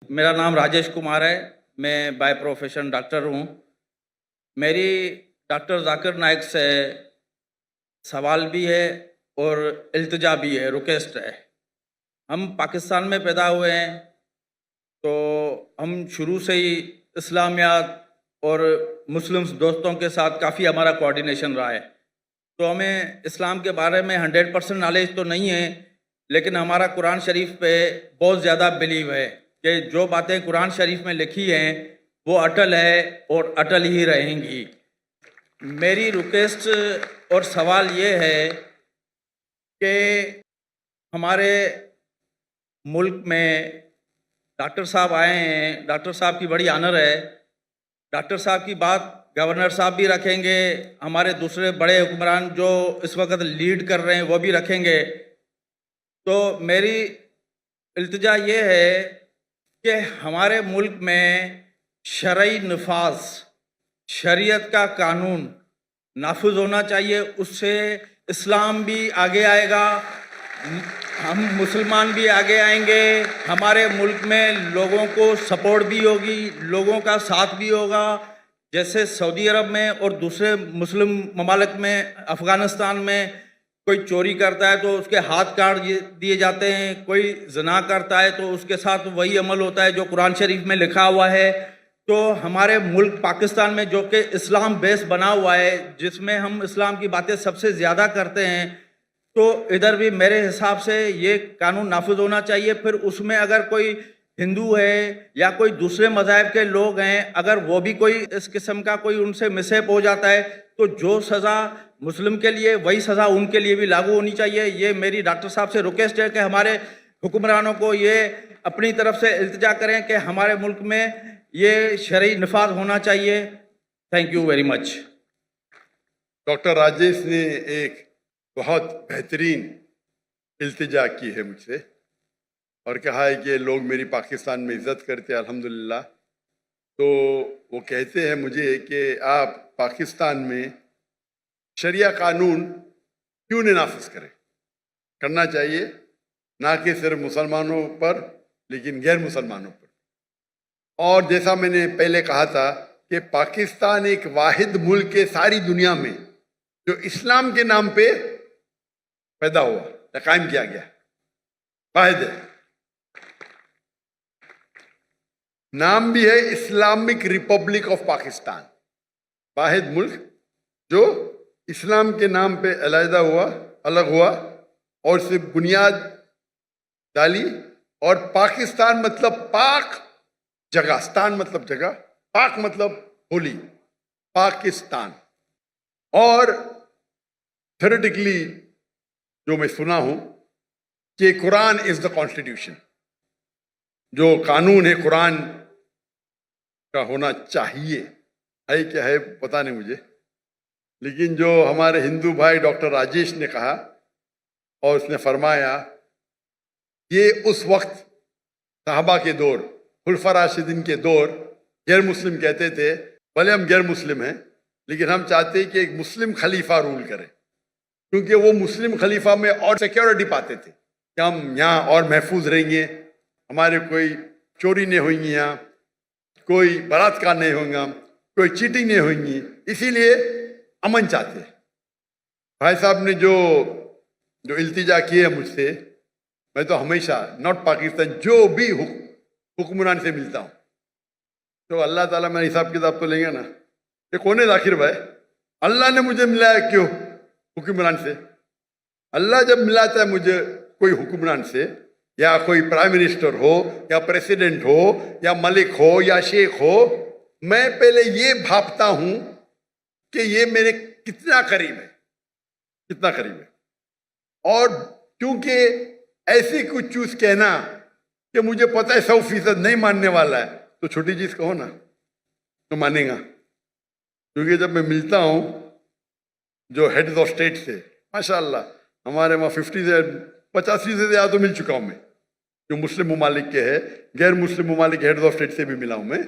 मेरा नाम राजेश कुमार है। मैं बाय प्रोफेशन डॉक्टर हूँ। मेरी डॉक्टर जाकिर नाइक से सवाल भी है और इल्तिजा भी है, रिक्वेस्ट है। हम पाकिस्तान में पैदा हुए हैं, तो हम शुरू से ही इस्लामियात और मुस्लिम्स दोस्तों के साथ काफ़ी हमारा कोऑर्डिनेशन रहा है। तो हमें इस्लाम के बारे में 100% नॉलेज तो नहीं है, लेकिन हमारा कुरान शरीफ पे बहुत ज़्यादा बिलीव है कि जो बातें कुरान शरीफ में लिखी हैं वो अटल है और अटल ही रहेंगी। मेरी रिक्वेस्ट और सवाल ये है कि हमारे मुल्क में डॉक्टर साहब आए हैं, डॉक्टर साहब की बड़ी ऑनर है। डॉक्टर साहब की बात गवर्नर साहब भी रखेंगे, हमारे दूसरे बड़े हुक्मरान जो इस वक्त लीड कर रहे हैं वो भी रखेंगे। तो मेरी इल्तिजा ये है कि हमारे मुल्क में शरई नफाज, शरीयत का कानून नाफिज होना चाहिए। उससे इस्लाम भी आगे आएगा, हम मुसलमान भी आगे आएंगे, हमारे मुल्क में लोगों को सपोर्ट भी होगी, लोगों का साथ भी होगा। जैसे सऊदी अरब में और दूसरे मुस्लिम ममालिक में, अफ़गानिस्तान में कोई चोरी करता है तो उसके हाथ काट दिए जाते हैं, कोई ज़ना करता है तो उसके साथ वही अमल होता है जो कुरान शरीफ में लिखा हुआ है। तो हमारे मुल्क पाकिस्तान में जो कि इस्लाम बेस बना हुआ है, जिसमें हम इस्लाम की बातें सबसे ज़्यादा करते हैं, तो इधर भी मेरे हिसाब से ये कानून नाफिज होना चाहिए। फिर उसमें अगर कोई हिंदू है या कोई दूसरे मज़ाहब के लोग हैं, अगर वो भी कोई इस किस्म का कोई उनसे मिसहैप हो जाता है, तो जो सज़ा मुस्लिम के लिए वही सज़ा उनके लिए भी लागू होनी चाहिए। ये मेरी डॉक्टर साहब से रिक्वेस्ट है कि हमारे हुक्मरानों को ये अपनी तरफ से इल्तिजा करें कि हमारे मुल्क में ये शरई नफाज होना चाहिए। Thank you very much. Doctor Rajesh ने एक बहुत बेहतरीन इल्तिजा की है मुझसे और कहा है कि लोग मेरी पाकिस्तान में इज़्ज़त करते हैं, अल्हम्दुलिल्लाह। तो वो कहते हैं मुझे कि आप पाकिस्तान में शरिया कानून क्यों नहीं नाफिज करें। करना चाहिए, ना कि सिर्फ मुसलमानों पर लेकिन गैर मुसलमानों पर। और जैसा मैंने पहले कहा था कि पाकिस्तान एक वाहिद मुल्क है सारी दुनिया में जो इस्लाम के नाम पे पैदा हुआ या कायम किया गया, वाहिद है। नाम भी है इस्लामिक रिपब्लिक ऑफ पाकिस्तान, वाहिद मुल्क जो इस्लाम के नाम पे अलहदा हुआ, अलग हुआ और सिर्फ बुनियाद डाली। और पाकिस्तान मतलब पाक जगह, स्तान मतलब जगह, पाक मतलब होली, पाकिस्तान। और थ्योरेटिकली जो मैं सुना हूं कि कुरान इज द कॉन्स्टिट्यूशन, जो कानून है कुरान का होना चाहिए। है क्या है पता नहीं मुझे, लेकिन जो हमारे हिंदू भाई डॉक्टर राजेश ने कहा और उसने फरमाया, ये उस वक्त साहबा के दौर, खुलफा राशिदीन के दौर, गैर मुस्लिम कहते थे, भले हम गैर मुस्लिम हैं लेकिन हम चाहते हैं कि एक मुस्लिम खलीफा रूल करे, क्योंकि वो मुस्लिम खलीफा में और सिक्योरिटी पाते थे कि हम यहाँ और महफूज रहेंगे, हमारे कोई चोरी नहीं होंगी, यहाँ कोई बलात्कार नहीं होगा, कोई चीटिंग नहीं होगी, इसीलिए अमन चाहते हैं। भाई साहब ने जो इल्तिजा की है मुझसे, मैं तो हमेशा नॉट पाकिस्तान जो भी हुक्मरान से मिलता हूँ तो अल्लाह ताला मेरा हिसाब किताब तो लेंगे ना। ये कौन है आखिर भाई? अल्लाह ने मुझे मिलाया क्यों हुक्मरान से? अल्लाह जब मिलाता है मुझे कोई हुक्मरान से, या कोई प्राइम मिनिस्टर हो या प्रेसिडेंट हो या मलिक हो या शेख हो, मैं पहले ये भापता हूं कि ये मेरे कितना करीब है, कितना करीब है। और क्योंकि ऐसी कुछ चूज कहना कि मुझे पता है 100% नहीं मानने वाला है, तो छोटी चीज कहो ना तो मानेगा। क्योंकि जब मैं मिलता हूं जो हेड्स ऑफ स्टेट से, माशाल्लाह हमारे वहाँ 85 से ज़्यादा तो मिल चुका हूं मैं, जो मुस्लिम ममालिक के है, गैर मुस्लिम ममालिक हेड्स ऑफ स्टेट से भी मिला हूं मैं।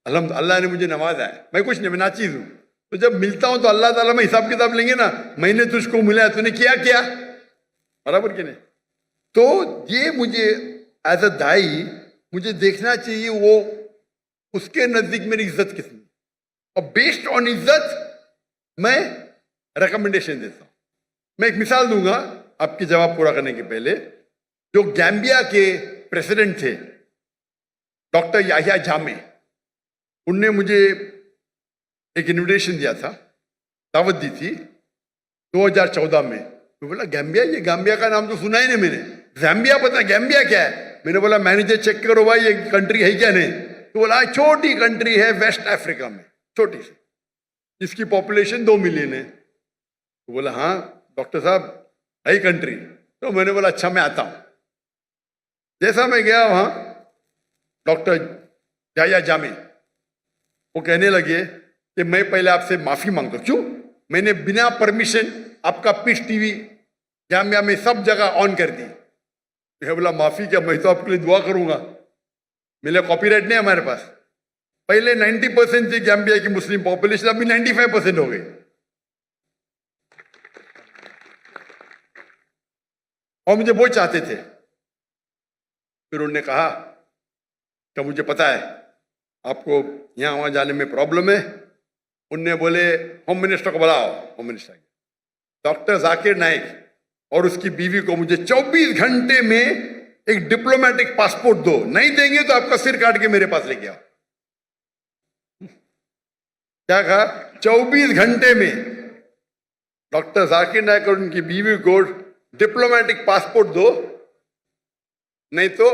अल्लाह ने मुझे नवाजा है, मैं कुछ नहीं, मैं नाचीज हूँ। तो जब मिलता हूं तो अल्लाह ताला में हिसाब किताब लेंगे ना, मैंने तुझको मिला, तूने किया क्या, बराबर कि नहीं? तो ये मुझे एज अ दाई मुझे देखना चाहिए वो उसके नजदीक मेरी इज्जत कितनी, और बेस्ड ऑन इज्जत मैं रिकमेंडेशन देता हूं. मैं एक मिसाल दूंगा आपकी जवाब पूरा करने के पहले. जो गैम्बिया के प्रेसिडेंट थे डॉक्टर याहिया जामे, उनने मुझे एक इनविटेशन दिया था, दावत दी थी 2014 में. तो बोला गैम्बिया, ये गैम्बिया का नाम तो सुना ही नहीं मैंने. ज़ैम्बिया पता, गैम्बिया क्या है? मैंने बोला मैनेजर चेक करो भाई ये कंट्री है क्या नहीं. तो बोला छोटी कंट्री है वेस्ट अफ्रीका में, छोटी सी, जिसकी पॉपुलेशन 2 मिलियन है. तो बोला हाँ डॉक्टर साहब है कंट्री. तो मैंने बोला अच्छा मैं आता हूं. जैसा मैं गया वहां, डॉक्टर याहिया जामे वो कहने लगे कि मैं पहले आपसे माफी मांगता हूं. क्यों? मैंने बिना परमिशन आपका पीस टीवी जामिया में सब जगह ऑन कर दी. मैं बोला माफी क्या, मैं तो आपके लिए दुआ करूंगा, मेरे कॉपीराइट नहीं है हमारे पास. पहले 90% थी गैम्बिया की मुस्लिम पॉपुलेशन, अभी 95% हो गई. और मुझे वो चाहते थे. फिर उन्होंने कहा कि मुझे पता है आपको यहां वहां जाने में प्रॉब्लम है. उनने बोले होम मिनिस्टर को बुलाओ. Home minister doctor Zakir Naik और उसकी बीवी को मुझे 24 घंटे में एक डिप्लोमेटिक पासपोर्ट दो, नहीं देंगे तो आपका सिर काट के मेरे पास लेके आओ. क्या कहा? 24 घंटे में डॉक्टर जाकिर नाइक और उनकी बीवी को डिप्लोमेटिक पासपोर्ट दो, नहीं तो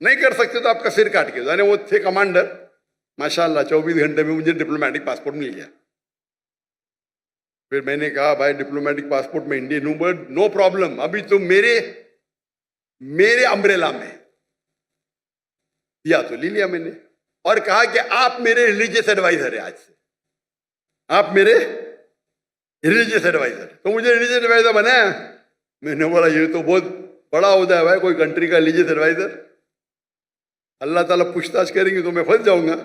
नहीं कर सकते तो आपका सिर काट के दो. वो थे कमांडर. माशाल्लाह 24 घंटे में मुझे डिप्लोमेटिक पासपोर्ट मिल गया. फिर मैंने कहा भाई डिप्लोमेटिक पासपोर्ट में इंडियन हूं, बट नो प्रॉब्लम, अभी तो मेरे अम्ब्रेला में दिया तो ले लिया मैंने. और कहा कि आप मेरे रिलीजियस एडवाइजर है, आज से आप मेरे रिलीजियस एडवाइजर. तो मुझे रिलीजियस एडवाइजर बनाया. मैंने बोला ये तो बहुत बड़ा होता है भाई, कोई कंट्री का रिलीजियस एडवाइजर. अल्लाह ताला पूछताछ करेंगे तो मैं फंस जाऊंगा.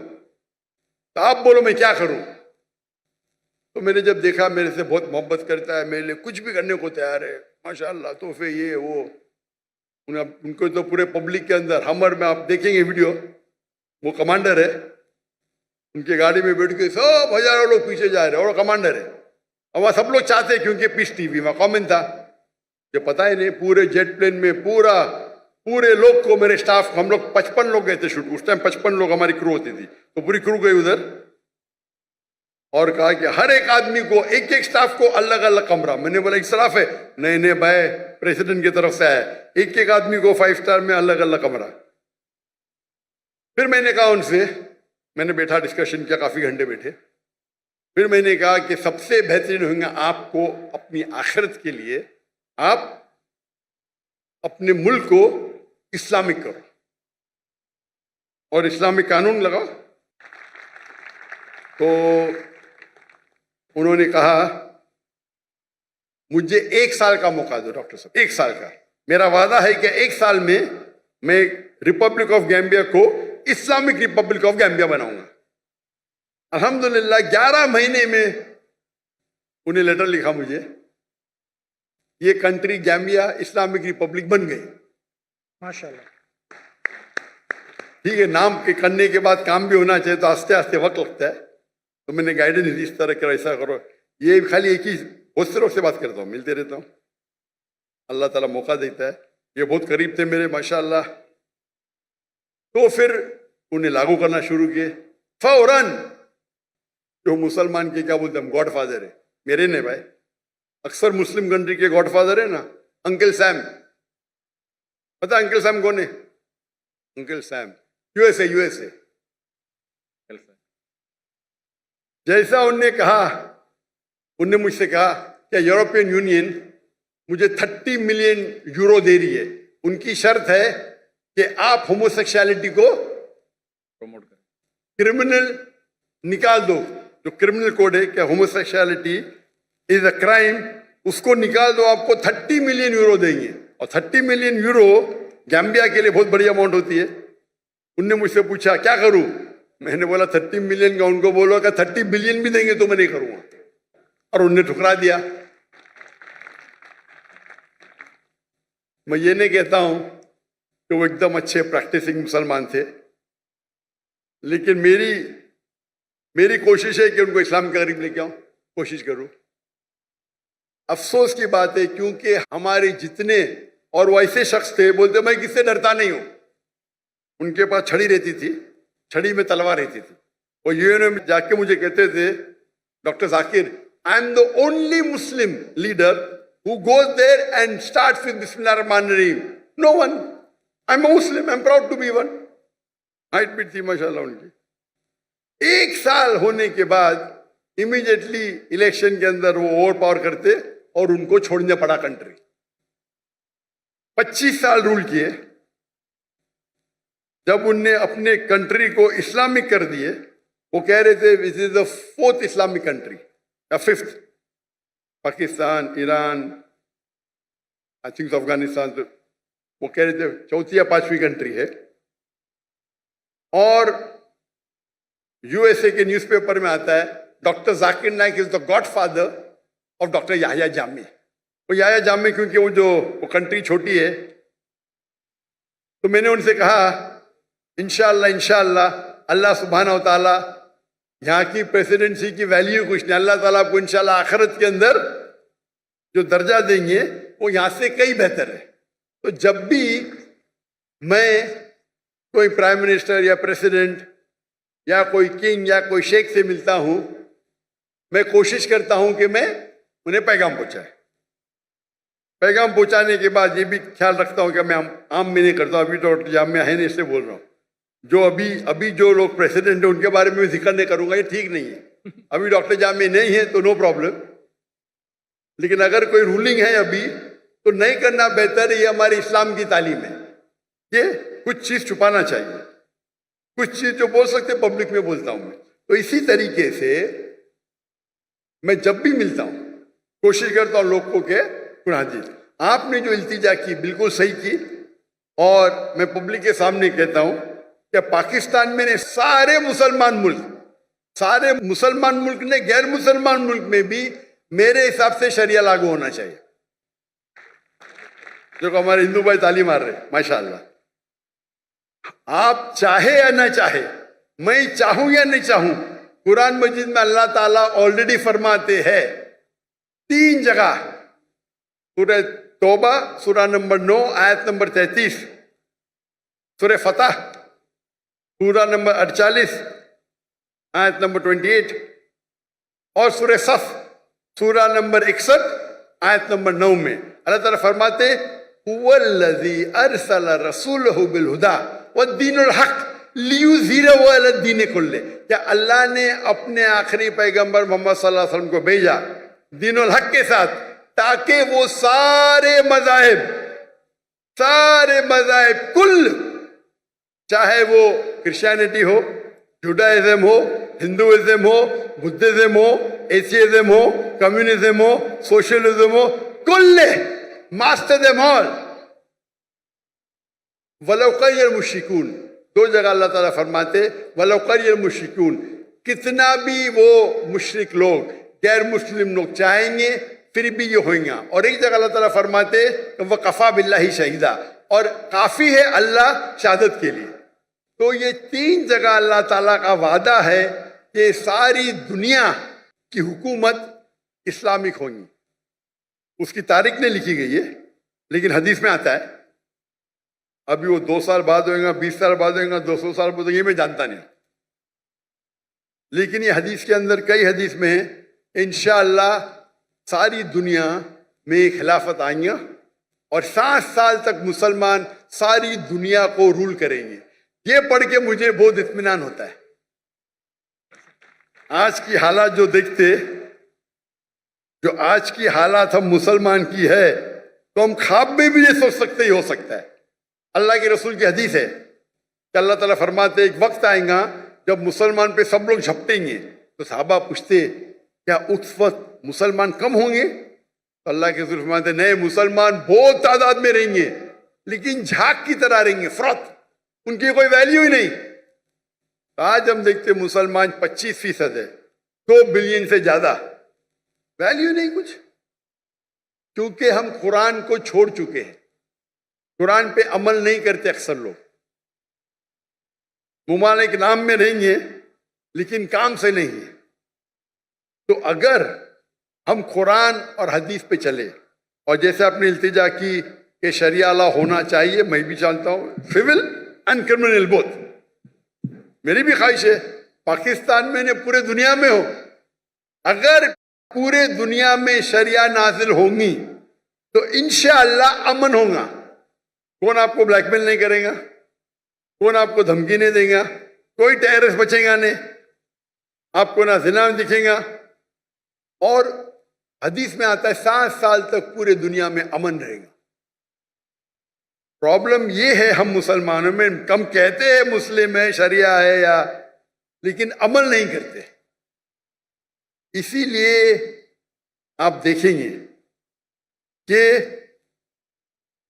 तो आप बोलो मैं क्या करूं. तो मैंने जब देखा मेरे से बहुत मोहब्बत करता है, मेरे लिए कुछ भी करने को तैयार है, माशाल्लाह, तोहफे ये वो. उनको तो पूरे पब्लिक के अंदर हमर में आप देखेंगे वीडियो, वो कमांडर है, उनकी गाड़ी में बैठ के सब हजारों लोग पीछे जा रहे हैं और कमांडर है. और वहाँ सब लोग चाहते हैं क्योंकि पीस टीवी में कॉमन था. जो पता ही नहीं, पूरे जेट प्लेन में पूरे लोग को, मेरे स्टाफ, हम लोग 55 लोग गए थे शूट. उस टाइम 55 लोग हमारी क्रू होती थी, तो पूरी क्रू गई उधर. और कहा कि हर एक आदमी को, एक एक स्टाफ को अलग अलग कमरा. मैंने बोला इखतिलाफ है. नहीं भाई, प्रेसिडेंट की तरफ से आया, एक एक आदमी को 5 स्टार में अलग अलग कमरा. फिर मैंने कहा उनसे, मैंने बैठा, डिस्कशन किया, काफी घंटे बैठे. फिर मैंने कहा कि सबसे बेहतरीन होगा आपको अपनी आखिरत के लिए आप अपने मुल्क को इस्लामिक करो और इस्लामिक कानून लगाओ. तो उन्होंने कहा मुझे 1 साल का मौका दो डॉक्टर साहब, 1 साल का. मेरा वादा है कि 1 साल में मैं रिपब्लिक ऑफ गैम्बिया को इस्लामिक रिपब्लिक ऑफ गैम्बिया बनाऊंगा. अल्हम्दुलिल्लाह 11 महीने में उन्हें लेटर लिखा मुझे, ये कंट्री गैम्बिया इस्लामिक रिपब्लिक बन गई. माशाल्लाह. ठीक है, नाम के करने के बाद काम भी होना चाहिए, तो आस्ते आस्ते वक्त लगता है. तो मैंने गाइडेंस दी, इस तरह करो, ऐसा करो. ये खाली एक ही, बहुत से लोग से बात करता हूँ, मिलते रहता हूँ, अल्लाह ताला मौका देता है. ये बहुत करीब थे मेरे माशाल्लाह. तो फिर उन्हें लागू करना शुरू किए फौरन. जो मुसलमान के क्या बोलते हैं, गॉड फादर है मेरे ने भाई, अक्सर मुस्लिम कंट्री के गॉड फादर है ना, अंकल सैम. पता अंकल सैम कौन है? Uncle Sam USA. जैसा उनने कहा, उनने मुझसे कहा कि यूरोपियन यूनियन मुझे 30 मिलियन यूरो दे रही है. उनकी शर्त है कि आप होमोसेक्सुअलिटी को प्रमोट करें, क्रिमिनल निकाल दो. जो क्रिमिनल कोड है कि होमोसेक्सुअलिटी इज अ क्राइम, उसको निकाल दो, आपको 30 मिलियन यूरो देंगे. और 30 मिलियन यूरो गैम्बिया के लिए बहुत बड़ी अमाउंट होती है. उनने मुझसे पूछा क्या करूं. मैंने बोला 30 मिलियन का, उनको बोला कि 30 बिलियन भी देंगे तो मैं नहीं करूंगा. और उनने ठुकरा दिया. मैं ये नहीं कहता हूं کہ وہ ایک دم اچھے پریکٹسنگ مسلمان تھے، لیکن میری کوشش ہے کہ ان کو اسلام کے قریب لے کے آؤں، کوشش کروں۔ افسوس کی بات ہے کیونکہ ہمارے جتنے، اور وہ ایسے شخص تھے بولتے میں کس سے ڈرتا نہیں ہوں، ان کے پاس چھڑی رہتی تھی، چھڑی میں تلوار رہتی تھی، وہ UN میں جا کے مجھے کہتے تھے doctor Zakir I am the only Muslim leader who goes there and starts with بسم اللہ الرحمن الرحیم، no one، I'm a Muslim, I'm proud to be one۔ Height بھی تھی ماشاء اللہ ان کی۔ 1 سال ہونے کے بعد امیڈیٹلی الیکشن کے اندر وہ اوور پاور کرتے اور ان کو چھوڑنا پڑا کنٹری۔ 25 سال رول کیے، جب ان نے اپنے کنٹری کو اسلامک کر دیے، وہ کہہ رہے تھے دس از دا 4th اسلامک کنٹری یا 5th، Pakistan, Iran, I think Afghanistan, تو وہ کہہ رہے تھے 4تھی یا 5ویں کنٹری ہے۔ اور USA کے نیوز پیپر میں آتا ہے doctor Zakir Naik is the godfather of doctor Yahya Jami. وہ یحییٰ جامی کیونکہ وہ کنٹری چھوٹی ہے، تو میں نے ان سے کہا انشاءاللہ اللہ سبحانہ و تعالیٰ یہاں کی پریسیڈنسی کی ویلیو کچھ نہیں، اللہ تعالیٰ آپ کو انشاءاللہ آخرت کے اندر جو درجہ دیں گے وہ یہاں سے کئی بہتر ہے۔ تو جب بھی میں کوئی پرائم منسٹر یا پریسیڈنٹ یا کوئی کنگ یا کوئی شیخ سے ملتا ہوں، میں کوشش کرتا ہوں کہ میں انہیں پیغام پہنچائے۔ پیغام پہنچانے کے بعد یہ بھی خیال رکھتا ہوں کہ میں عام میں نہیں کرتا ہوں، ابھی تو جامعہ ہے نہیں اس سے بول رہا ہوں، جو ابھی جو لوگ پریسیڈنٹ ہیں ان کے بارے میں ذکر نہیں کروں گا، یہ ٹھیک نہیں ہے۔ ابھی ڈاکٹر جامع نہیں ہے تو نو پرابلم، لیکن اگر کوئی رولنگ ہے ابھی تو نہیں کرنا بہتر ہے، یہ ہمارے اسلام کی تعلیم ہے۔ یہ کچھ چیز چھپانا چاہیے، کچھ چیز جو بول سکتے پبلک میں بولتا ہوں میں۔ تو اسی طریقے سے میں جب بھی ملتا ہوں کوشش کرتا ہوں لوگ کو کہ قرآن حدیث، آپ نے جو التجا کی بالکل صحیح کی، اور میں پبلک کے سامنے کہتا ہوں کہ پاکستان میں نے سارے مسلمان ملک نے غیر مسلمان ملک میں بھی میرے حساب سے شریعہ لاگو ہونا چاہیے، جو کہ ہمارے ہندو بھائی تعلیم آ رہے ہیں ماشاءاللہ۔ آپ چاہے یا نہ چاہے، میں چاہوں یا نہیں چاہوں، قرآن مجید میں اللہ تعالیٰ آلریڈی فرماتے ہیں 3 جگہ، سورہ توبہ سورہ نمبر 9 آیت نمبر 33، سورہ فتح سورہ نمبر 48 آیت نمبر 28، اور سورہ صف سورہ نمبر 61 آیت نمبر 9 میں اللہ تعالیٰ فرماتے هو الذی ارسل رسولہ بالہدی والدین الحق لیظہرہ علی الدین کلہ، کہ اللہ نے اپنے آخری پیغمبر محمد صلی اللہ علیہ وسلم کو بھیجا دین الحق کے ساتھ، تاکہ وہ سارے مذاہب کل، چاہے وہ کرسچینٹی ہو، جوڈائزم ہو، ہندوازم ہو، بدھزم ہو، ایتھیزم ہو، کمیونزم ہو، سوشلزم ہو، کل ماسٹر دم آل ولو قری المشرکون۔ 2 جگہ اللہ تعالیٰ فرماتے ولو قری المشرکون، کتنا بھی وہ مشرک لوگ، غیر مسلم لوگ چاہیں گے پھر بھی یہ ہوئیں گا۔ اور ایک جگہ اللہ تعالیٰ فرماتے وَقَفَى بِاللَّهِ شَهِيدًا، اور کافی ہے اللہ شہادت کے لیے۔ تو یہ 3 جگہ اللہ تعالیٰ کا وعدہ ہے کہ ساری دنیا کی حکومت اسلامک ہوں گی۔ اس کی تاریخ نہیں لکھی گئی ہے، لیکن حدیث میں آتا ہے۔ ابھی وہ 2 سال بعد ہوئے گا، 20 سال بعد ہوئے گا، 200 سال بعد ہوئے گا، یہ میں جانتا نہیں، لیکن یہ حدیث کے اندر کئی حدیث میں ہے انشاءاللہ ساری دنیا میں خلافت آئیں گا، اور 60 سال تک مسلمان ساری دنیا کو رول کریں گے۔ یہ پڑھ کے مجھے بہت اطمینان ہوتا ہے۔ آج کی حالات جو دیکھتے، جو آج کی حالات ہم مسلمان کی ہے، تو ہم خواب میں بھی یہ سوچ سکتے ہی ہو سکتا ہے۔ اللہ کے رسول کی حدیث ہے کہ اللہ تعالیٰ فرماتے ایک وقت آئے گا جب مسلمان پہ سب لوگ جھپٹیں گے، تو صحابہ پوچھتے کیا اس وقت مسلمان کم ہوں گے؟ تو اللہ کے رسول فرماتے نہیں، مسلمان بہت تعداد میں رہیں گے، لیکن جھاگ کی طرح رہیں گے، فروت، ان کی کوئی ویلیو ہی نہیں۔ آج ہم دیکھتے مسلمان 25% ہے، 2 بلین سے زیادہ، ویلیو نہیں کچھ، کیونکہ ہم قرآن کو چھوڑ چکے ہیں۔ قرآن پہ عمل نہیں کرتے اکثر لوگ. ممالک نام میں نہیں ہیں لیکن کام سے نہیں ہیں. تو اگر ہم قرآن اور حدیث پہ چلے, اور جیسے آپ نے التجا کی کہ شریعہ لا ہونا چاہیے, میں بھی جانتا ہوں, سول اینڈ کرمنل بوتھ, میری بھی خواہش ہے پاکستان میں نے پورے دنیا میں ہو, اگر پورے دنیا میں شریعہ نازل ہوں گی تو انشاءاللہ امن ہوگا. کون آپ کو بلیک میل نہیں کرے گا, کون آپ کو دھمکی نہیں دے گا, کوئی ٹیررسٹ بچے گا نہیں, آپ کو نہ زنا دکھے گا. اور حدیث میں آتا ہے 7 سال تک پورے دنیا میں امن رہے گا. پرابلم یہ ہے ہم مسلمانوں میں, کم کہتے ہیں مسلم ہے, شریعہ ہے یا, لیکن عمل نہیں کرتے. اسی لیے آپ دیکھیں گے کہ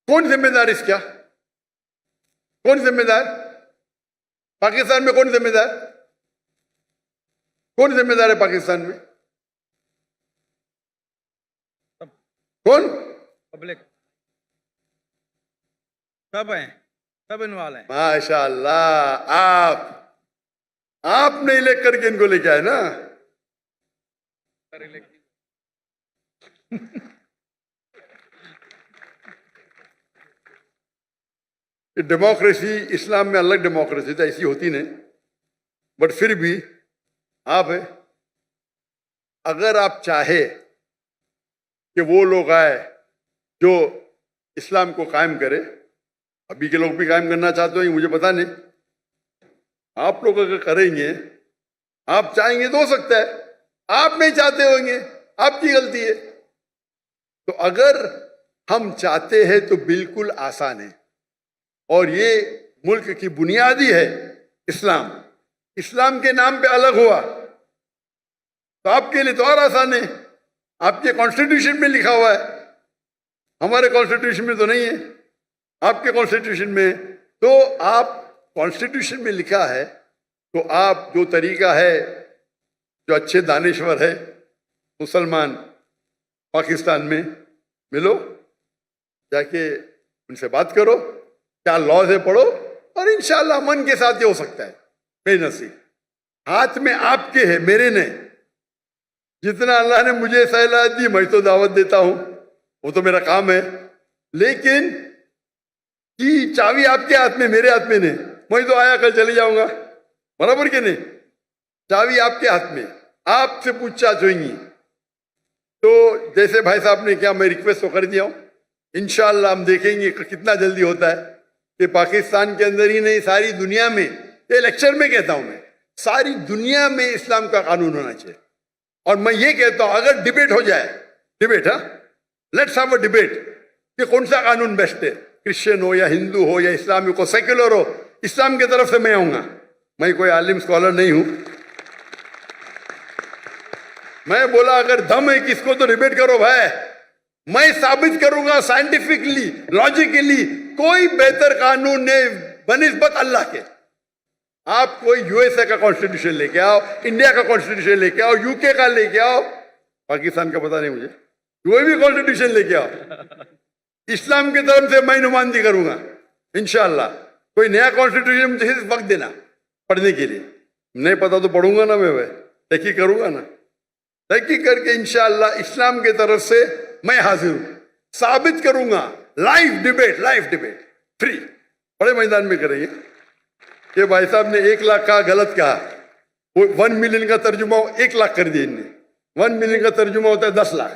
کون ذمہ دار اس کا, کون ذمہ دار پاکستان میں, کون ذمہ دار, کون ذمہ دار ہے پاکستان میں, کون؟ پبلک, سب ہیں, سب انوالو ہیں. ماشاء اللہ, آپ نے الیکٹ کر کے ان کو لے کے آئے نا. ڈیموکریسی اسلام میں الگ ڈیموکریسی تو ایسی ہوتی نہیں, بٹ پھر بھی آپ اگر آپ چاہے کہ وہ لوگ آئے جو اسلام کو قائم کرے, ابھی کے لوگ بھی قائم کرنا چاہتے ہیں مجھے پتا نہیں, آپ لوگ اگر کریں گے, آپ چاہیں گے تو ہو سکتا ہے, آپ نہیں چاہتے ہوں گے, آپ کی غلطی ہے. تو اگر ہم چاہتے ہیں تو بالکل آسان ہے, اور یہ ملک کی بنیادی ہے اسلام, اسلام کے نام پہ الگ ہوا تو آپ کے لیے تو اور آسان ہے. آپ کے کانسٹیٹیوشن میں لکھا ہوا ہے, ہمارے کانسٹیٹیوشن میں تو نہیں ہے, آپ کے کانسٹیٹیوشن میں. تو آپ کانسٹیٹیوشن میں لکھا ہے تو آپ جو طریقہ ہے, جو اچھے دانشور ہے مسلمان پاکستان میں, ملو, جا کے ان سے بات کرو, کیا لاز ہے پڑھو, اور انشاءاللہ من کے ساتھ یہ ہو سکتا ہے. بے نصیب ہاتھ میں آپ کے ہے, میرے نہیں. جتنا اللہ نے مجھے صلاحیت دی میں تو دعوت دیتا ہوں, وہ تو میرا کام ہے, لیکن کی چابی آپ کے ہاتھ میں, میرے ہاتھ میں نہیں. میں تو آیا کل چلے جاؤں گا, برابر کہ نہیں, چابی آپ کے ہاتھ میں, آپ سے پوچھا ہوئیں گی. تو جیسے بھائی صاحب نے کیا, میں ریکویسٹ تو کر دیا ہوں, انشاءاللہ ہم دیکھیں گے کتنا جلدی ہوتا ہے کہ پاکستان کے اندر ہی نہیں ساری دنیا میں, یہ لیکچر میں کہتا ہوں میں, ساری دنیا میں اسلام کا قانون ہونا چاہیے. اور میں یہ کہتا ہوں اگر ڈیبیٹ ہو جائے, ڈیبیٹ, ہاں, لیٹس ہیو اے ڈیبیٹ کہ کون سا قانون بیسٹ ہے, کرسچن ہو یا ہندو ہو یا اسلامک ہو, سیکولر ہو, اسلام کی طرف سے میں آؤں گا. میں کوئی عالم اسکالر نہیں ہوں, میں بولا اگر دم ہے کس کو تو ڈیبیٹ کرو بھائی, میں ثابت کروں گا سائنٹیفکلی, لاجیکلی, کوئی بہتر قانون نہیں بنسبت اللہ کے. آپ کوئی یو ایس اے کا کانسٹیٹیوشن لے کے آؤ, انڈیا کا کانسٹیٹیوشن لے کے آؤ, یو کے کا لے کے آؤ, پاکستان کا پتہ نہیں مجھے, کوئی بھی کانسٹیٹیوشن لے کے آؤ, اسلام کی طرف سے میں نمائندگی کروں گا انشاءاللہ. کوئی نیا کانسٹیٹیوشن مجھے وقت دینا پڑھنے کے لیے, نہیں پتا تو پڑھوں گا نا, میں تحقیق کروں گا نا, تحقیق کر کے انشاءاللہ اسلام کی طرف سے میں حاضر ہوں, ثابت کروں گا. لائیو ڈیبیٹ فری, بڑے میدان میں کریں گے. کہ بھائی صاحب نے 1 لاکھ کہا, غلط کہا, وہ 1 ملین کا ترجمہ 1 لاکھ کر دیا ان نے. 1 ملین کا ترجمہ ہوتا ہے 10 لاکھ,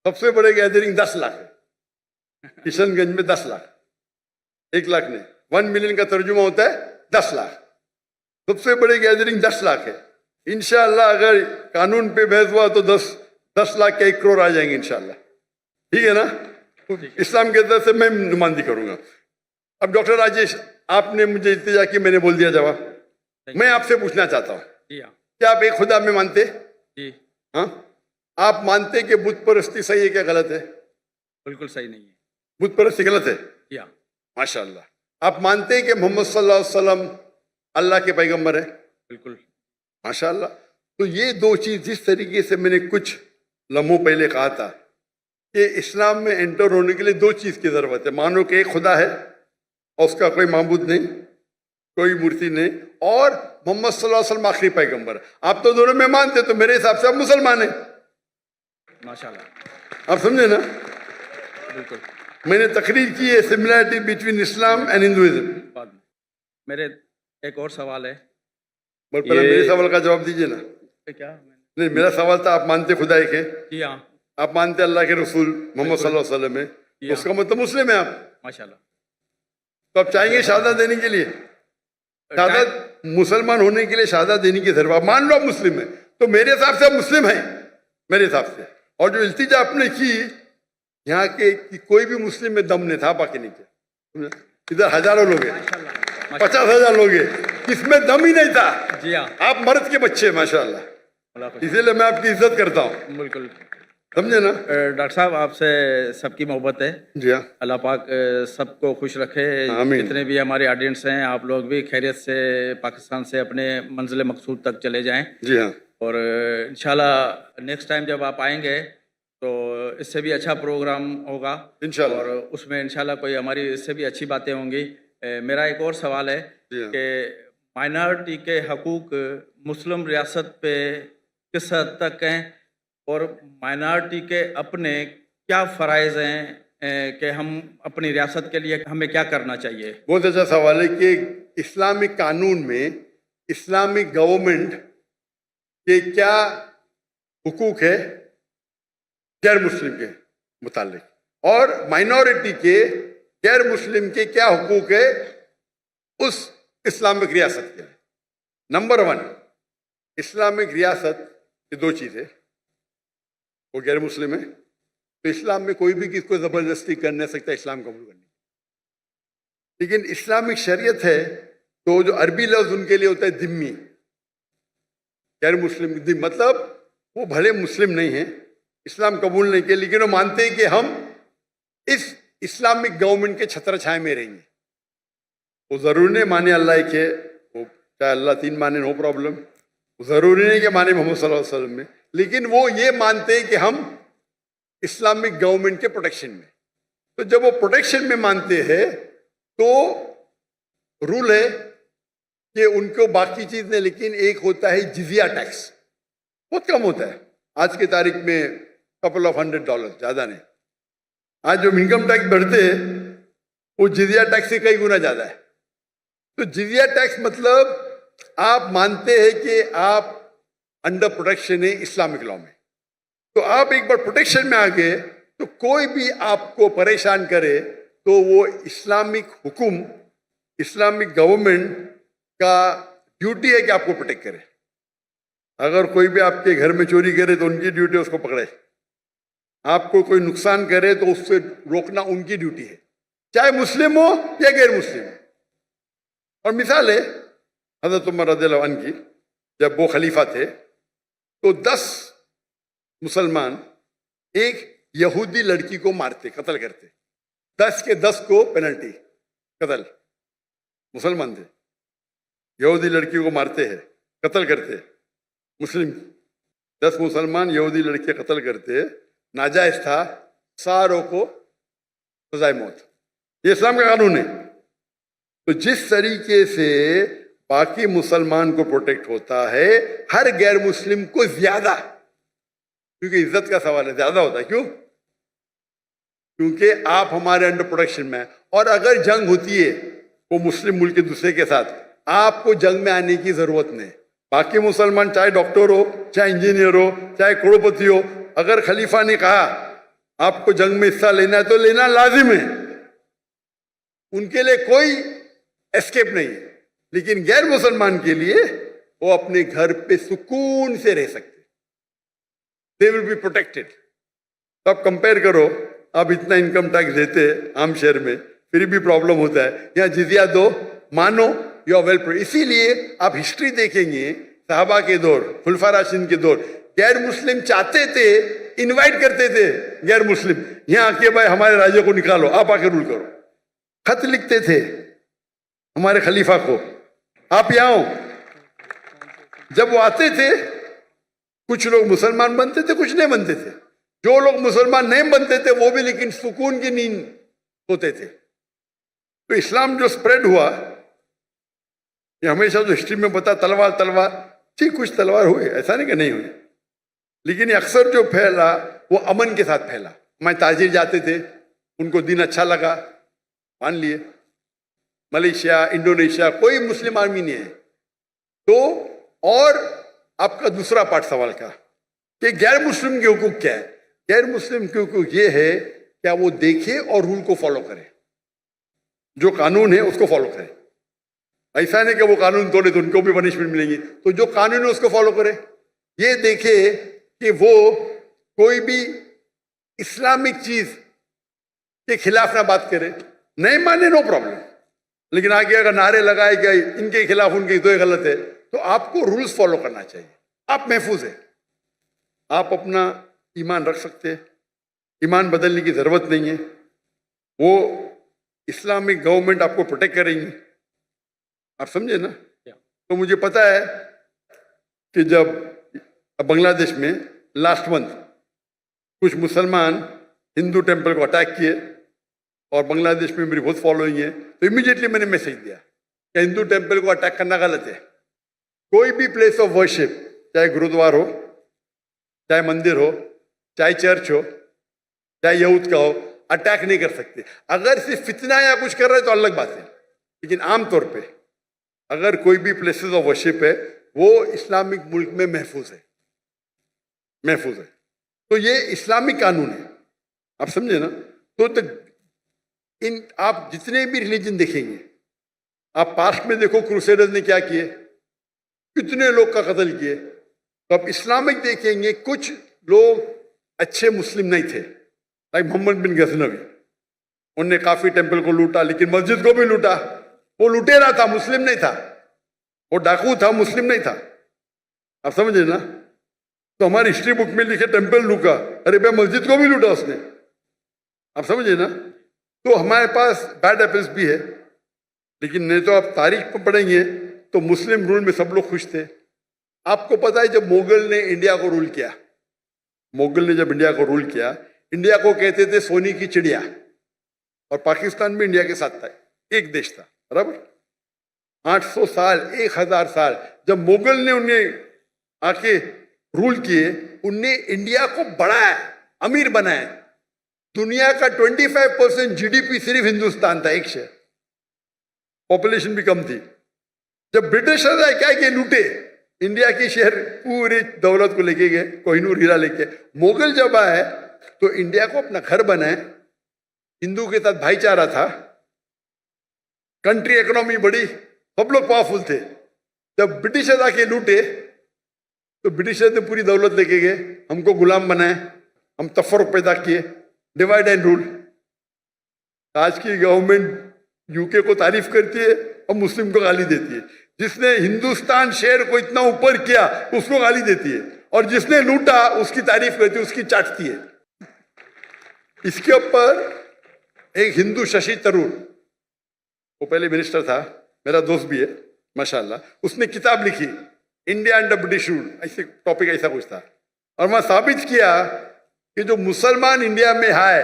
سب سے بڑے گیدرنگ 10 لاکھ, کشن گنج میں 10 لاکھ, 1 لاکھ نہیں, 1 ملین کا ترجمہ ہوتا ہے 10 لاکھ, سب سے بڑے گیدرنگ 10 لاکھ ہے. انشاءاللہ اگر قانون پہ بحث ہوا تو 10 لاکھ کے 1 کروڑ آ جائیں گے انشاءاللہ. ٹھیک ہے نا, اسلام کے طرف سے میں نمائندگی کروں گا. اب ڈاکٹر راجیش, آپ نے مجھے التجا کی, میں نے بول دیا جواب. میں آپ سے پوچھنا چاہتا ہوں, کیا آپ ایک خدا میں مانتے؟ ہاں, آپ مانتے کہ بت پرستی صحیح ہے کیا غلط ہے؟ بالکل صحیح نہیں ہے, بت پرستی غلط ہے. ماشاء اللہ. آپ مانتے کہ محمد صلی اللہ علیہ وسلم اللہ کے پیغمبر ہے؟ بالکل. ماشاء اللہ. تو یہ 2 چیز جس طریقے سے میں نے کچھ لمحوں پہلے کہا تھا کہ اسلام میں انٹر ہونے کے لیے دو چیز کی ضرورت ہے. مانو کہ ایک خدا ہے اور اس کا کوئی معبود نہیں, کوئی مورتی نہیں, اور محمد صلی اللہ علیہ وسلم آخری پیغمبر. آپ تو دونوں میں مانتے, تو میرے حساب سے آپ مسلمان ہیں. ماشاءاللہ, آپ سمجھے نا, بالکل. میں نے تقریر کی ہے similarity between Islam and Hinduism. بعد میں میرے ایک اور سوال ہے. بٹ پہلے میرے سوال کا جواب دیجیے نا. کیا؟ نہیں, میرا سوال تھا آپ مانتے خدا ایک ہے, جی ہاں, آپ مانتے اللہ کے رسول محمد صلی اللہ علیہ وسلم ہے, اس کا مطلب مسلم ہے آپ. ماشاءاللہ. تو آپ چاہیں گے شہادت دینے کے لیے, شہادت مسلمان ہونے کے لیے شہادت دینے کی ضرورت. آپ مان لو آپ مسلم ہیں, تو میرے حساب سے آپ مسلم ہیں, میرے حساب سے. اور جو التجا آپ نے کی یہاں کے کہ کوئی بھی مسلم میں دم نہیں تھا, باقی نہیں کیا. ادھر ہزاروں لوگ ہیں, 50,000 لوگ ہیں, اس میں دم ہی نہیں تھا. جی ہاں, آپ مرد کے بچے ماشاءاللہ, اسی لیے میں آپ کی عزت کرتا ہوں. بالکل. سمجھے نا. ڈاکٹر صاحب, آپ سے سب کی محبت ہے. جی ہاں, اللہ پاک سب کو خوش رکھے. آمین. جتنے بھی ہمارے آڈینس ہیں, آپ لوگ بھی خیریت سے پاکستان سے اپنے منزل مقصود تک چلے جائیں. جی ہاں, اور انشاءاللہ نیکسٹ ٹائم جب آپ آئیں گے تو اس سے بھی اچھا پروگرام ہوگا انشاءاللہ. اور اس میں انشاءاللہ کوئی ہماری اس سے بھی اچھی باتیں ہوں گی. میرا ایک اور سوال ہے جی ہاں. کہ مائنارٹی کے حقوق مسلم ریاست پہ کس حد تک ہیں, اور مائنارٹی کے اپنے کیا فرائض ہیں کہ ہم اپنی ریاست کے لیے ہمیں کیا کرنا چاہیے؟ بہت اچھا سوال ہے کہ اسلامک قانون میں اسلامک گورنمنٹ کے کیا حقوق ہے غیر مسلم کے متعلق, اور مائنورٹی کے غیر مسلم کے کیا حقوق ہے اس اسلامک ریاست کے. نمبر 1, اسلامک ریاست یہ دو چیزیں, وہ غیر مسلم ہے, تو اسلام میں کوئی بھی کسی کو زبردستی کر نہیں سکتا اسلام قبول کرنے. لیکن اسلامک شریعت ہے تو جو عربی لفظ ان کے لیے ہوتا ہے ذمی, غیر مسلم, مطلب وہ بھلے مسلم نہیں ہیں, اسلام قبول نہیں کیا, لیکن وہ مانتے ہیں کہ ہم اس اسلامک گورنمنٹ کے چھتر چھائے میں رہیں گے. وہ ضروری نہیں مانے اللہ ایک ہے, وہ چاہے اللہ 3 مانے, نو پرابلم. ضروری نہیں کہ مانے محمد صلی اللہ علیہ وسلم میں, لیکن وہ یہ مانتے ہیں کہ ہم اسلامک گورنمنٹ کے پروٹیکشن میں. تو جب وہ پروٹیکشن میں مانتے ہیں تو رول ہے کہ ان کو باقی چیز نہیں, لیکن ایک ہوتا ہے جزیہ ٹیکس, بہت کم ہوتا ہے آج کی تاریخ میں, couple of $100, زیادہ نہیں. آج جو انکم ٹیکس بڑھتے ہیں وہ جزیہ ٹیکس سے کئی گنا زیادہ ہے. تو جزیہ ٹیکس مطلب آپ مانتے ہیں کہ آپ انڈر پروٹیکشن ہے اسلامک لا میں. تو آپ ایک بار پروٹیکشن میں آ گئے تو کوئی بھی آپ کو پریشان کرے تو وہ اسلامک حکم, اسلامک گورنمنٹ کا ڈیوٹی ہے کہ آپ کو پروٹیکٹ کرے. اگر کوئی بھی آپ کے گھر میں چوری کرے تو ان کی ڈیوٹی ہے اس کو پکڑے, آپ کو کوئی نقصان کرے تو اس سے روکنا ان کی ڈیوٹی ہے, چاہے مسلم ہو یا غیر مسلم. اور مثال ہے حضرت عمر رضی اللہ عنہ کی, جب وہ خلیفہ تھے تو 10 مسلمان ایک یہودی لڑکی کو مارتے, قتل کرتے, 10 کے 10 کو پینلٹی قتل. مسلمان تھے, یہودی لڑکی کو مارتے ہیں, قتل کرتے. مسلم 10 مسلمان یہودی لڑکے قتل کرتے, ناجائز تھا, ساروں کو سزائے موت. یہ اسلام کا قانون ہے. تو جس طریقے سے باقی مسلمان کو پروٹیکٹ ہوتا ہے, ہر غیر مسلم کو زیادہ, کیونکہ عزت کا سوال ہے, زیادہ ہوتا ہے. کیوں؟ کیونکہ آپ ہمارے انڈر پروٹیکشن میں ہیں, اور اگر جنگ ہوتی ہے وہ مسلم ملک کے دوسرے کے ساتھ, آپ کو جنگ میں آنے کی ضرورت نہیں. باقی مسلمان چاہے ڈاکٹر ہو, چاہے انجینئر ہو, چاہے کروڑپتی ہو, اگر خلیفہ نے کہا آپ کو جنگ میں حصہ لینا ہے تو لینا لازم ہے, ان کے لیے کوئی اسکیپ نہیں ہے. لیکن غیر مسلمان کے لیے وہ اپنے گھر پہ سکون سے رہ سکتے, they will be protected. تو آپ کمپیئر کرو, آپ اتنا انکم ٹیکس دیتے عام شہر میں, پھر بھی پرابلم ہوتا ہے. یہاں جزیہ دو, مانو یو آر ویل پروٹیکٹڈ. اسی لیے آپ ہسٹری دیکھیں گے, صحابہ کے دور, خلفاء راشدین کے دور, غیر مسلم چاہتے تھے, انوائٹ کرتے تھے غیر مسلم, یہاں آ کے بھائی ہمارے راجے کو نکالو, آپ آ کے رول کرو. خط لکھتے تھے ہمارے خلیفہ کو, آپ یہاں ہو. جب وہ آتے تھے کچھ لوگ مسلمان بنتے تھے, کچھ نہیں بنتے تھے, जो लोग मुसलमान नहीं बनते थे वो भी लेकिन सुकून की नींद सोते थे। तो इस्लाम जो स्प्रेड हुआ, ये हमेशा जो हिस्ट्री में बता तलवार तलवार, ठीक कुछ तलवार हुए, ऐसा नहीं कि नहीं हुए, लेकिन ये अक्सर जो फैला वो अमन के साथ फैला। हमारे ताजिर जाते थे, उनको दिन अच्छा लगा, मान लिए। मलेशिया, इंडोनेशिया, कोई मुस्लिम आर्मी नहीं है। तो और आपका दूसरा पार्ट सवाल का कि गैर मुस्लिम के हुकूक क्या है? गैर मुस्लिम के हुकूक ये है क्या वो देखे और रूल को फॉलो करे, जो कानून है उसको फॉलो करे। ऐसा नहीं कि वो कानून तोड़े तो उनको भी पनिशमेंट मिलेगी, तो जो कानून है उसको फॉलो करे। ये देखे कि वो कोई भी इस्लामिक चीज के खिलाफ ना बात करे, नहीं माने नो प्रॉब्लम, लेकिन आगे अगर नारे लगाए गए इनके खिलाफ उनके तो ये गलत है, तो आपको रूल्स फॉलो करना चाहिए। आप महफूज है, आप अपना ईमान रख सकते हैं, ईमान बदलने की जरूरत नहीं है। वो इस्लामिक गवर्नमेंट आपको प्रोटेक्ट करेंगी, आप समझे ना। तो मुझे पता है कि जब बांग्लादेश में लास्ट मंथ कुछ मुसलमान हिंदू टेम्पल को अटैक किए और बांग्लादेश में मेरी बहुत फॉलोइंग है, तो इमीडिएटली मैंने मैसेज दिया कि हिंदू टेम्पल को अटैक करना गलत है। कोई भी प्लेस ऑफ वर्शिप, चाहे गुरुद्वार हो, चाहे मंदिर हो, चाहे चर्च हो, चाहे यहूद का हो, अटैक नहीं कर सकते। अगर सिर्फ फितना या कुछ कर रहे तो अलग बात है, लेकिन आमतौर पे अगर कोई भी प्लेसेस ऑफ वर्शिप है वो इस्लामिक मुल्क में महफूज है, महफूज है। तो ये इस्लामिक कानून है, आप समझे ना। तो इन आप जितने भी रिलीजन देखेंगे, आप पास्ट में देखो क्रूसेडर्स ने क्या किए, कितने लोग का कत्ल किए। तो आप इस्लामिक देखेंगे, कुछ लोग अच्छे मुस्लिम नहीं थे, लाइक मोहम्मद बिन गजनवी, उनने काफी टेम्पल को लूटा, लेकिन मस्जिद को भी लूटा। वो लुटेरा था, मुस्लिम नहीं था, वो डाकू था, मुस्लिम नहीं था, आप समझे ना। तो हमारी हिस्ट्री बुक में लिखे टेम्पल लूटा, अरे भाई मस्जिद को भी लूटा उसने, आप समझे ना। तो हमारे पास बैड एपल्स भी है, लेकिन नहीं तो आप तारीख में पढ़ेंगे तो मुस्लिम रूल में सब लोग खुश थे। आपको पता है जब मुगल ने इंडिया को रूल किया, मुगल ने जब इंडिया को रूल किया, इंडिया को कहते थे सोने की चिड़िया, और पाकिस्तान भी इंडिया के साथ था, एक देश था, बराबर। 800 साल, 1000 साल जब मुगल ने उन्हें आके रूल किए, उनने इंडिया को बढ़ाया, अमीर बनाया। दुनिया का 25% जीडीपी सिर्फ हिंदुस्तान था, एक शहर, पॉपुलेशन भी कम थी। जब ब्रिटिशर्स आए क्या किए, लूटे इंडिया की शहर, पूरी दौलत को लेके गए, कोहिनूर हीरा लेके। मुगल जब आए तो इंडिया को अपना घर बनाए, हिंदू के साथ भाईचारा था, कंट्री इकोनॉमी बढ़ी, सब लोग पावरफुल थे। जब ब्रिटिशर्स आके लूटे तो ब्रिटिशर्स ने पूरी दौलत लेके गए, हमको गुलाम बनाए, हम तफर्रुक पैदा किए, डिवाइड एंड रूल। आज की गवर्नमेंट यूके को तारीफ करती है और मुस्लिम को गाली देती है। जिसने हिंदुस्तान शहर को इतना ऊपर किया उसको गाली देती है, और जिसने लूटा उसकी तारीफ करती है, उसकी चाटती है। इसके ऊपर एक हिंदू शशि तरूर, वो पहले मिनिस्टर था, मेरा दोस्त भी है माशाल्लाह, उसने किताब लिखी इंडिया अंडर ब्रिटिश रूल, ऐसे टॉपिक ऐसा कुछ था। और वहां साबित किया कि जो मुसलमान इंडिया में है,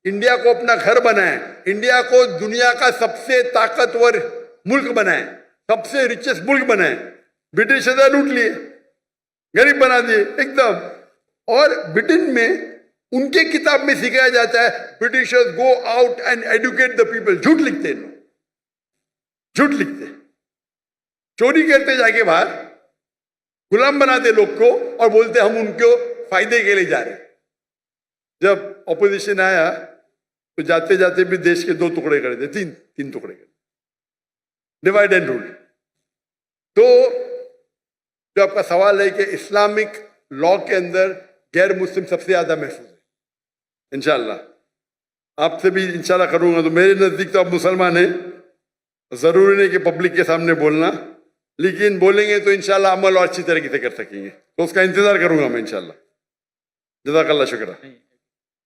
इंडिया को अपना घर बनाए, इंडिया को दुनिया का सबसे ताकतवर मुल्क बनाए, सबसे रिचेस्ट मुल्क बनाए, ब्रिटिश लूट लिए, गरीब बना दिए एकदम। और ब्रिटेन में उनके किताब में सिखाया जाता है Britishers go out and educate the people. झूठ लिखते हैं, झूठ लिखते, चोरी करते जाके बाहर, गुलाम बनाते लोग को और बोलते हम उनको फायदे के लिए जा रहे। जब ऑपोजिशन आया तो जाते जाते भी देश के 2 टुकड़े कर दिए, तीन टुकड़े कर, डिवाइड एंड रूल। तो जो आपका सवाल है कि इस्लामिक लॉ के अंदर गैर मुस्लिम सबसे ज्यादा महफूज है, इंशाल्लाह आपसे भी इंशाल्लाह करूंगा। तो मेरे नजदीक तो आप मुसलमान हैं, जरूरी नहीं कि पब्लिक के सामने बोलना, लेकिन बोलेंगे तो इंशाल्लाह अमल और अच्छी तरीके से कर सकेंगे, तो उसका इंतजार करूंगा मैं इंशाल्लाह। जज़ाकल्लाह, शुक्र।